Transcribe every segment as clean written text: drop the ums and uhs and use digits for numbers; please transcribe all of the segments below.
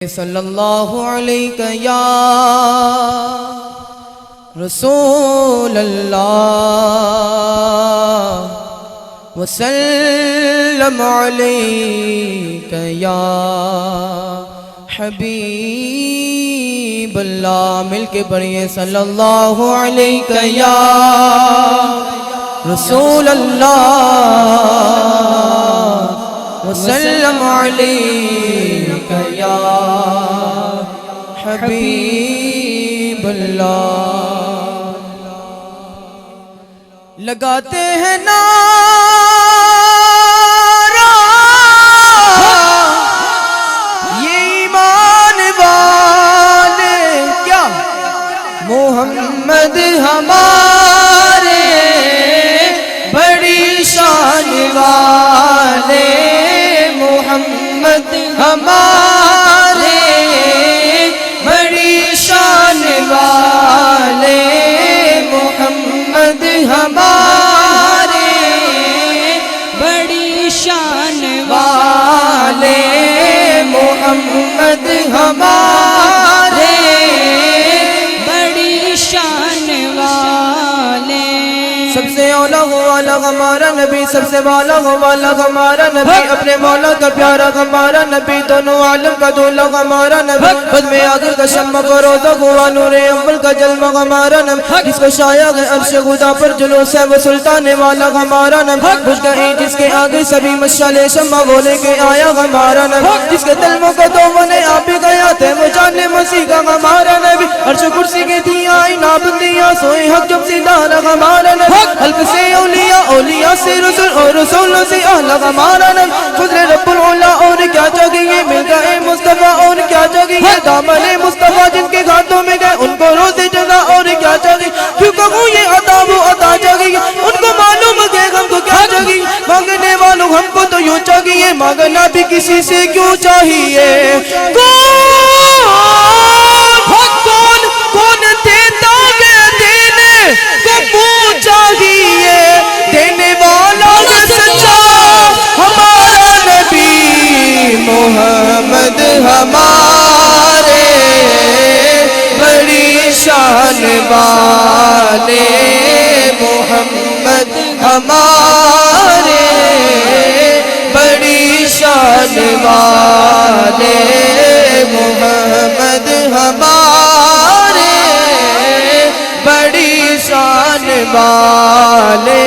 صلی اللہ علیہ یا رسول اللہ وسلم علیک یا حبیب اللہ. مل کے پڑھیے صلی اللہ علیہ یا رسول اللہ وسلم علیک یا حبیب اللہ. لگاتے ہیں نعرہ یہ ایمان والے کیا محمد ہمارے بڑی شان والے محمد ہمارے بڑی شان والے محمد ہمارے بڑی شان والے محمد ہمارے بڑی شان والے. سب سے اولا والا ہمارا نبی, سب سے والا والا ہمارا نبی, اپنے مولا کا پیارا ہمارا نبی, دونوں عالم کا دولا ہمارا نبی, خود میں آخر کا شمع کو روزہ ہوا نور اول کا جلوہ ہمارا نبی, جس کو شایع ہے عرش خدا پر جلوس ہے وہ سلطان والا ہمارا نبی, خوش گئی جس کے آگے سبھی مشعل شمع وہ لے کے آیا ہمارا نبی, جس کے تلموں کو تو وہ نے آپ ہی گیا تھے وہ جانے مسیح کا ہمارا نبی, عرش کرسی کی تھی آئی نابندیاں سوئی حق جب سیدھارا ہمارا نبی, حلق سے اولیاء اولیاء سے رسول اور رسولوں سے اعلیٰ ہمارا نبی, فضل رب العلا اور کیا چاہیے مل گئے مصطفیٰ اور کیا چاہیے دامن مصطفیٰ جن کے ہاتھوں میں گئے ان کو روزے جگہ اور کیا چاہیے کیوں کہوں یہ عطا وہ عطا چاہیے ان کو معلوم ہے ہم کو کیا چاہیے مانگنے والوں ہم کو تو یوں چاہیے مانگنا بھی کسی سے کیوں چاہیے کون دیتا ہے دینے کو منہ چاہیے دینے والا سچا ہمارا نبی محمد ہمارے بڑی شان والے محمد ہمارے بڑی شان والے محمد ہمارے بڑی شان والے.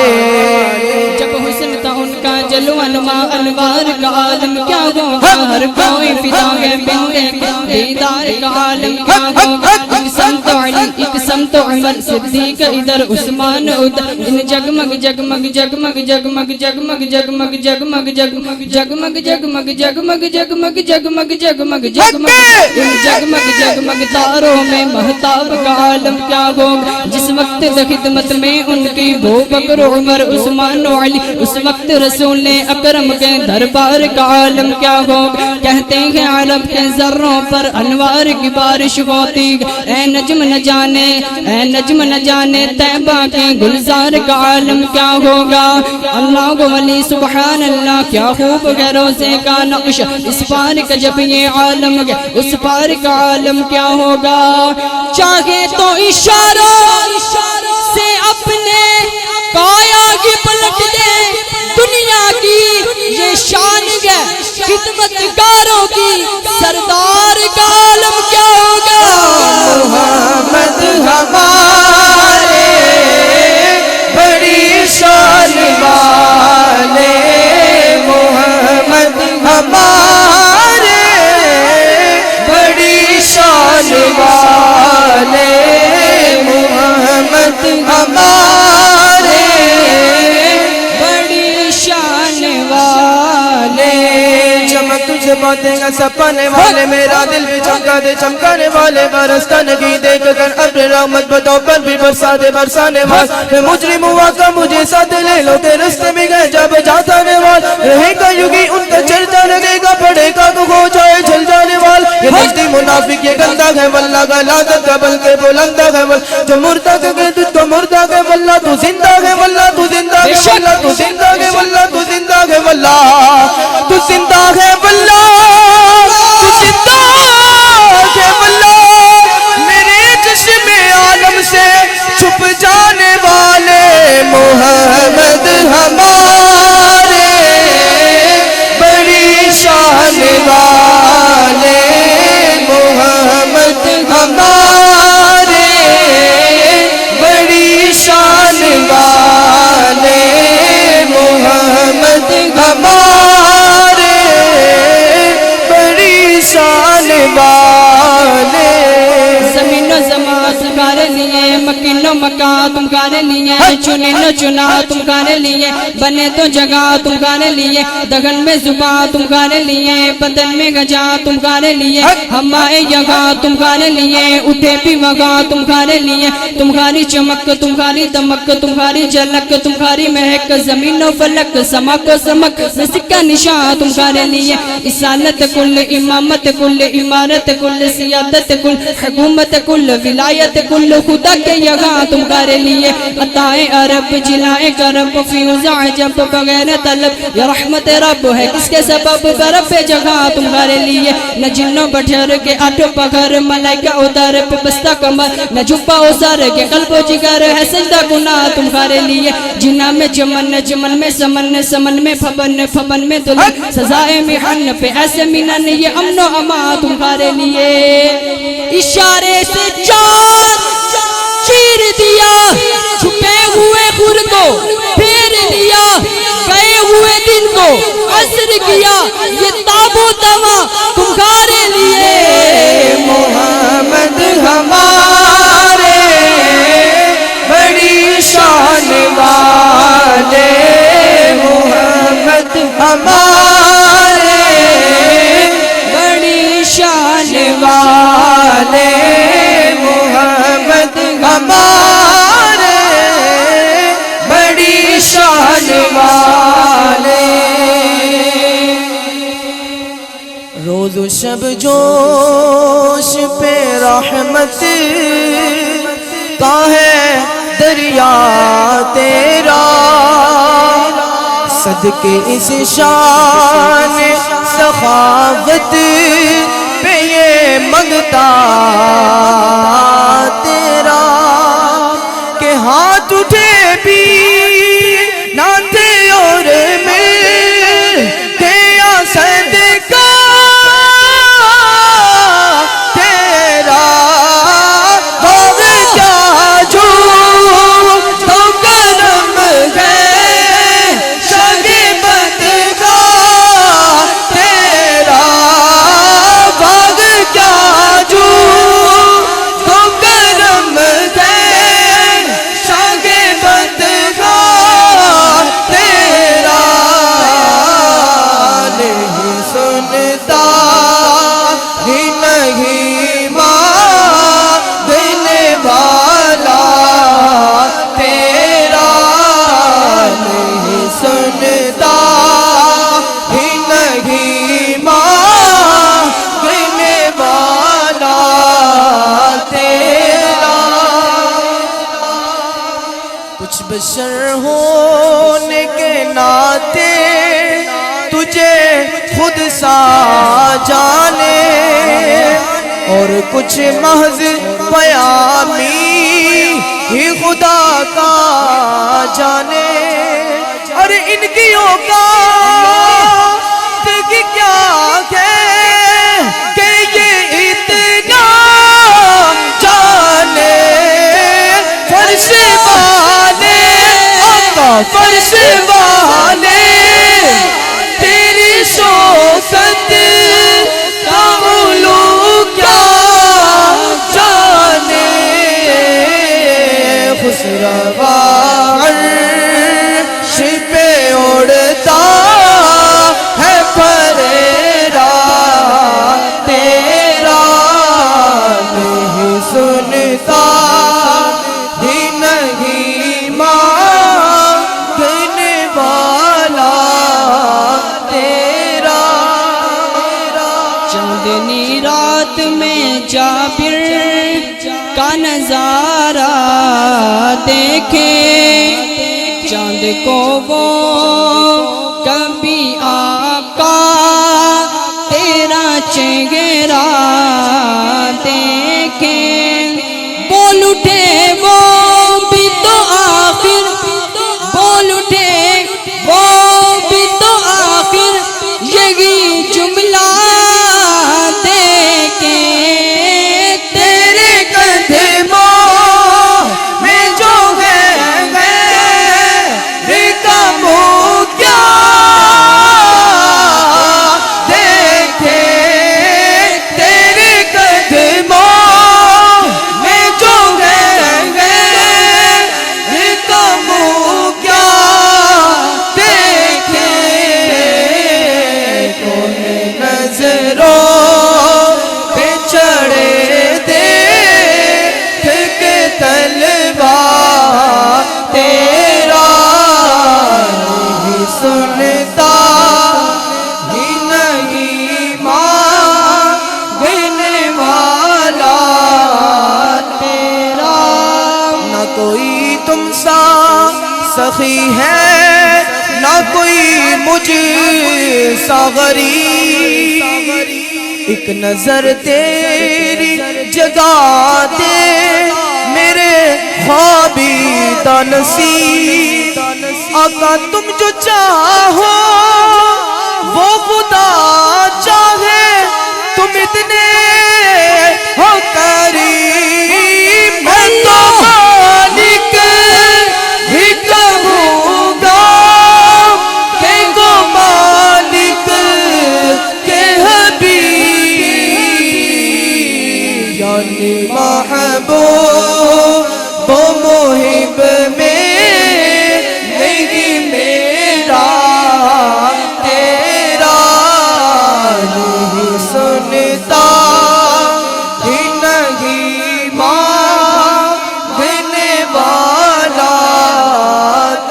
جب حسن تھا ان کا جلوہ نما انوار کا عالم کیا ہوگا ہر کوئی فدا ہے بندے دیدار کا عالم کیا ہوگا ایک سمت علی ایک سمت عمر صدیق ادھر عثمان ادھر ان جگمگ جگمگ جگمگ جگمگ جگمگ جگمگ جگمگ جگمگ جگمگ جگمگ جگمگ جگمگ جگمگ جگمگ جگمگ ان جگمگ جگمگ تاروں میں مہتاب کا عالم کیا ہوگا جس وقت خدمت میں ان کی بو بکر عمر عثمان و علی اس وقت رسول اکرم کے دربار کا عالم کیا ہوگا کہتے ہیں عرب کے ذروں پر انوار کی بارش ہوتی اے نجم نہ جانے طیبہ کے گلزار کا عالم کیا ہوگا اللہ ولی سبحان اللہ کیا خوب ہے روزے کا نقش اس پار کا جب یہ عالم اس پار کا عالم کیا ہوگا چاہے تو اشاروں سے اپنے کایا کی پلٹ دے دنیا کی یہ شان ہے خدمت گاروں کی سردار کا عالم کیا ہوگا محمد ہمارے بڑی شان والے محمد ہمارے بڑی شان والے محمد ہمارے بڑی شان والے. چمک تجھے باتیں گا سپانے والے میرا دل بھی چمکا دے چمکانے والے برستا نہیں دیکھ کر اپنے رحمت بتاؤ پر بھی برسا دے برسانے والے میں مجرم ہوا کا مجھے ساتھ لے لو تیرے رستے میں گئے جب جاتانے والے رہے گا یوگی ان کا چرچا لگے گا پڑے گا تو ہو جائے جل جانے والے یہ نجدی منافق یہ گندہ ہے واللہ کا لازت کا بلکہ بلندہ ہے جو مردہ ہے تجھ کو مردہ ہے واللہ تو زندہ ہے واللہ تو زندہ ہے واللہ تو زندہ ہے واللہ تو زندہ ہے واللہ تو زندہ ہے واللہ تو زندہ والے زمین و زمان تمہارے لیے مکین و مکان تمہارے لیے چنے نو چنا تمہارے لیے بنے تو جگہ تمہارے لیے دگن میں زبان تمہارے لیے بدن میں گجا تمہارے لیے ہمارے یہاں تمہارے لیے اٹھے بھی وگاں تمہارے لیے تمہاری چمک تمہاری دمک تمہاری جھلک تمہاری مہک زمین و فلک سمک و سمک سکہ نشان تمہارے لیے اصالت کل امامت کل امارت کل سیادت کل حکومت کل ولایت کل خدا کے یہاں تمہارے لیے عطائے عرب جلائے کرب فیوز عجب بغیر طلب یا رحمت رب ہے کس کے سبب برب جگہ تمہارے لیے نہ جنوں بٹھر کے آٹھوں پگھر ملائکہ ادھر پہ بستہ کمر نہ جھپا اسار کے قلب و جگر ہے سجدہ گناہ تمہارے لیے جنہ میں جمن جمن میں سمن سمن میں پھبن پھبن میں دلن سزائے محن پہ ایسے منن یہ امن و امان تمہارے لیے اشارے سے چاند چیر دیا چھپے ہوئے خور کو پھیر دیا گئے ہوئے دن کو عصر کیا یہ تابوت ہوا تمہارے لیے محمد ہمارے بڑی شان والے محمد ہمارے بڑی شان والے محمد ہمارے بڑی شان والے روز و شب جوش پہ رحمت کا ہے دریا تیرا صدقے اس شان سخاوت پہ یہ منگتا تیرا کہ ہاتھ اٹھے بھی نہ تھے اور مل کے صدقہ تیرا بھاگ کیا جو تو کرم ہے شاگرد کا تیرا بھاگ کیا جو تو کرم ہے شاگرد کا تیرا نہیں سنتا ہی نہیں مانگنے والا تیرا نہیں سنتا ہی نہیں مانگنے والا تیرا کچھ بشر ہونے کے ناطے تجھے خود سا جانے اور کچھ محض پیامی ہی خدا کا جانے اور ان کی اوقات کی کیا ہے کہ یہ اتنا جانے فرش والے آقا فرش والے تیری شوکت کا علو کیا جانے خسروا عرش پہ اڑتا ہے پریرا تیرا نہیں سنتا ہی نہیں مانگنے والا تیرا چاندنی رات میں جابر کا نظارہ دیکھے چاند کو وہ کبھی آقا تیرا چہرہ دیکھے بول اٹھے وہ بھی تو آخر بول اٹھے وہ بھی تو آخر یہی جملہ دیکھے تیرے قدموں میں جو ہے کا منہ کیا سخی ہے نہ کوئی مجھ سا غریب، ایک نظر تیری جگا دے میرے خوابیدہ نصیب، آقا تم جو چاہو وہ خدا چاہے، تم اتنے ہو کریم، میں تو مالک ہی کہوں گا کہ گو مالک کے حبیب، یعنی محبوب و محب میں نہیں میرا تیرا، نہیں سنتا ہی نہیں مانگنے والا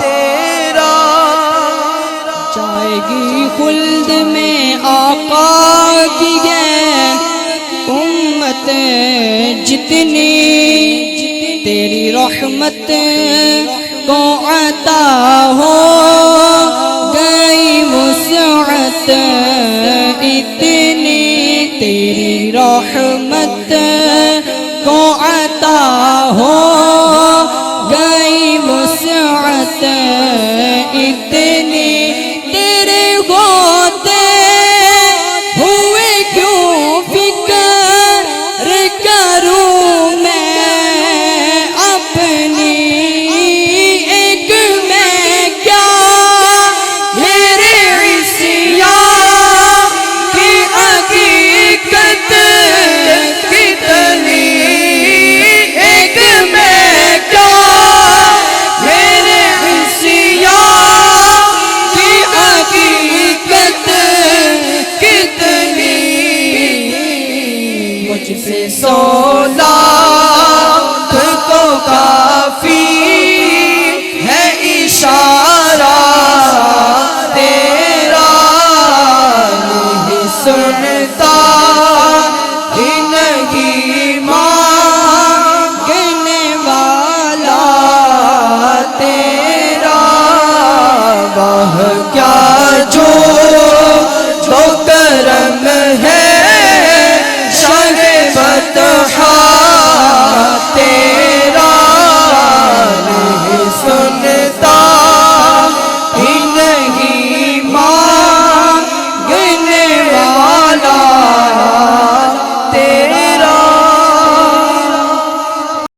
تیرا، جائے گی خلد میں آقا کی ہے امت جتنی، تیری رحمت کو عطا ہو گئی وسعت اتنی، تیری رحمت کو عطا ہو گئی وسعت اتنی، تیرے ہوتے ہوئے کیوں فکر کروں میں اپنی، ایک میں کیا میرے عصیان کی حقیقت کتنی، ایک میں کیا میرے عصیان کی حقیقت کتنی، مجھ سے سولا